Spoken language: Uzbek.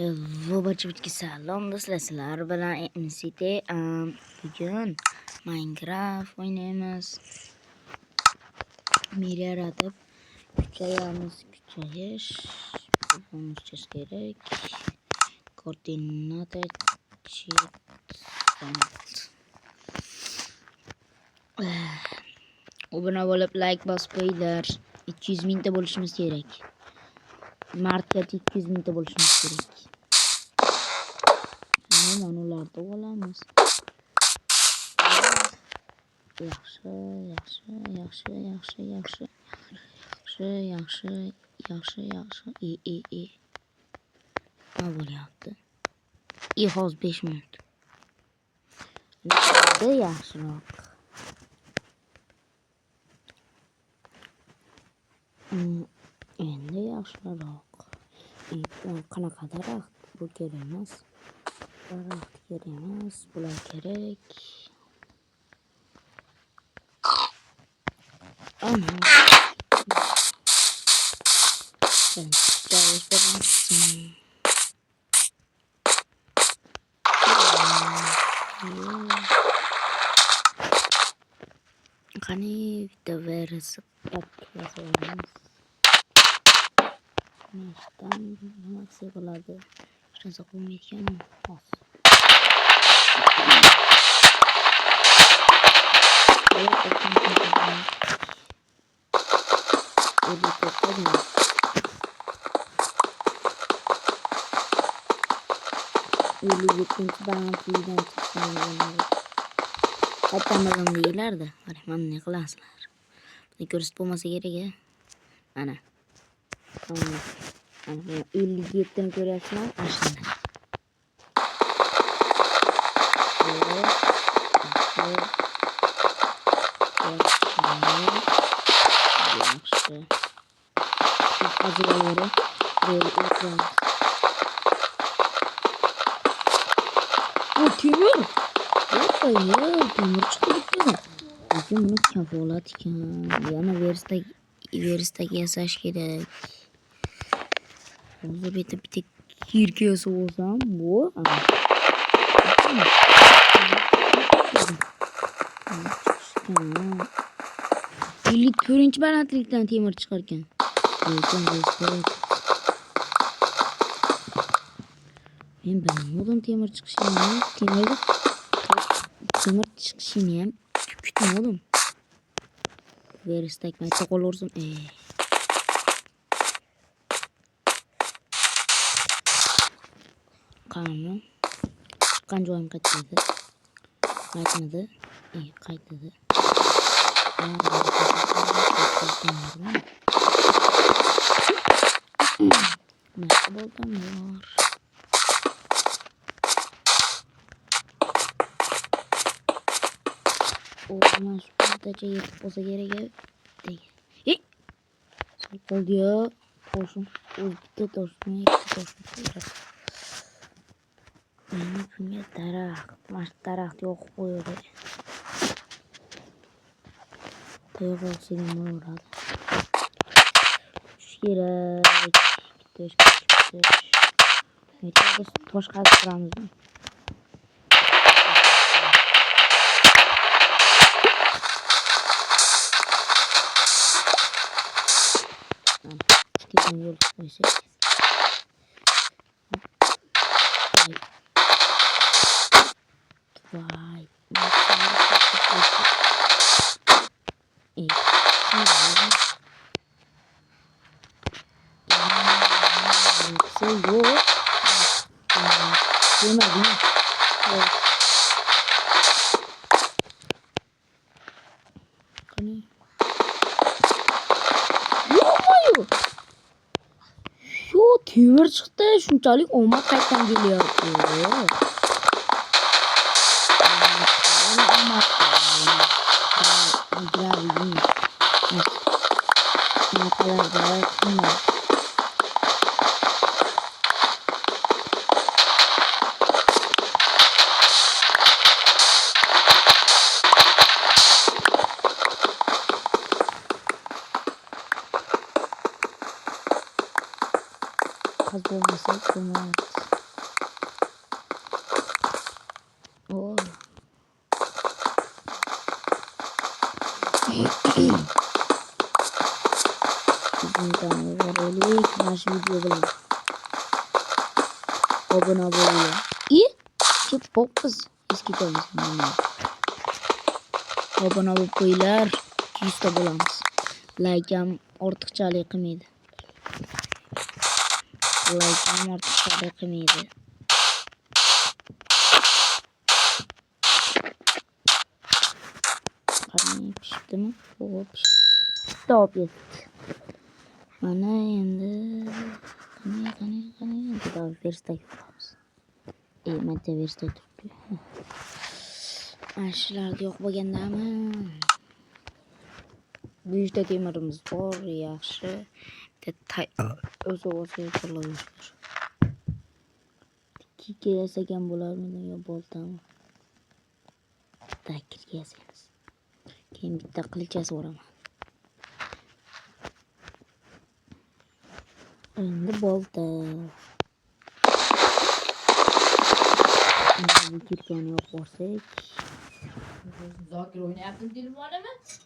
Vobachivitga salom do'stlar, sizlar bilan MCT. Bugun Minecraft o'ynaymiz. Mir yaratib kuchayamiz. Kuchayish bo'lmoqchi kerak. Koordinata cheat. Obuna bo'lib like bosib qo'yinglar. 200 mingta bo'lishimiz kerak. Martga 200 mingta bo'lishimiz kerak. Mana ularda olamiz. Yaxshi. Ne bo'lyapti? Hozir 5 minut. Endi yaxshiroq. Endi yaxshiroq. Qanaqa daraxt? Bu kerak emas. Daraxt kerak emas. Bular kerak. Ana. Qani bitta versi yapamiz. Nechdan nima bo'ladi? Hech narsa qilmayotganim hozir. Aytamadim deylardi. Mana ne qilasizlar? Ko'rsatib bo'lmasa kerak a. Mana. Mana 57 ni ko'ryapsizlar, ashuna. Timur chiqdi. Lekin buni kafolat ekan. Yana versdagi yasash kerak. Hozir bitta kirka yasab olsam, bu 54-balandlikdan temir chiqargan. Men bilmadim temir chiqishini. Temir chiqishini ham kutmadim. Versdak mayta qo'lursin. Qani. Chiqqan joyim qaytdi. Qaytmadi. Qaytdi. Nima bo'ldim bor? Mana shu yergacha yetib bo'lsa kerak. Qoldi yo. Qo'shin o'zida toshni Meni bunga daraxt yo'q qo'ydi. To'g'ri oksigen bo'ladi. Shu kerak. Bitta tosh qazib yo'l qo'ysak. Voy. Temir chiqdi, shunchalik omad qaytdan kelyapti. Az olmasa Bizimden verelim. Naş video bilen. Abone oluyor. İyi. Çok pokuz. Eski tanışım. Abone olup koylar. 200 de bulamız. Like'am ortaçça yakımıydı. Like'am ortaçça yakımıydı. Karnı pişti mi? O pişti. Stop et. Bana endi. Kanı. Bir daha verste yapalımız. Mette verste tuttu. Aşılarda yok baganda ama. Bu işte kemerimiz var. Yaxşı. Detay. Öz olsa yapılır. İki kelesegen bular mı ya boltama. Takir keseniz. Keyin bitta qilchasi boraman. Endi bolta. Endi kirkani olib borsak. Zokir o'ynayapti deb olamaz.